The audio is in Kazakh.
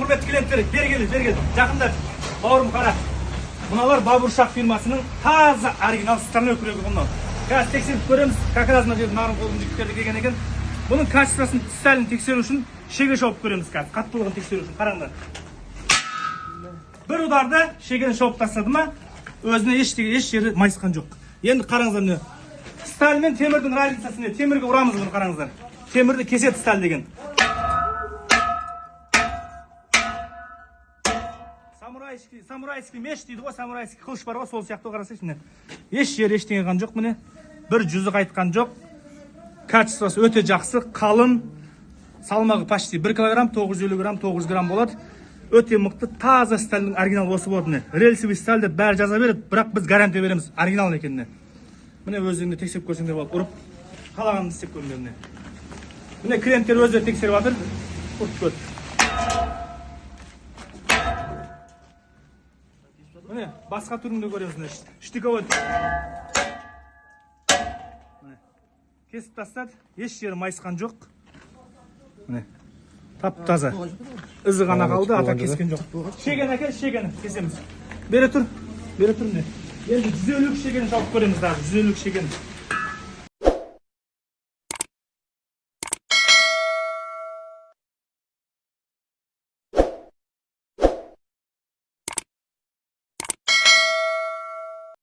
құрметті клиенттер, бері кел. Жақындап. Бауырым қара. Мыналар Бабуршақ фирмасының таза оригинал стальной күрегі бұнау. Қазір тексеріп көреміз. Как раз мына жерде нарын қолдың жігіттерді келген екен. Бұның качествосын, сталін тексеру үшін шеге шауып көреміз қазір. Қаттылығын тексеру үшін. Қараңдар. Бір ударда шегені шауып тастады ма, өзіне еш жері майысқан жоқ. Енді қараңыздар міне. Сталь мен темірдің разницасы не? Темірге ұрамыз бұны қараңыздар. Темірді кеседі сталь деген. Самурайский меч дейді ғой, самурайский қылыш бар ғой, сол сияқты қарасайшы міне. Еш жері ештеңе қан жоқ міне. Бір жүзі қайтқан жоқ. Качествосы өте жақсы, қалың. Салмағы почти 1 килограмм, 950 грамм, 900 грамм болады. Өте мықты, таза стальдің оригинал осы болады міне. Рельсовый сталь деп бәрі жаза береді, бірақ біз гарантия береміз оригинал екеніне. Міне өздеріңді тексеріп көрсеңдер болады, ұрып қалағанын істеп көріңдер міне. Міне клиенттер өздері тексеріп жатыр. Ұрып көр. Міне басқа түрінде көреміз міне. Штиковой. Міне. Кесіп тастады, еш жері майысқан жоқ. Міне. Тап-таза. Ізі ғана қалды, ата кескен жоқ. Шеген әкел, шегені кесеміз. Бері тұр міне. Енді 150 шегені жалып көреміз дағы, 150 шегені.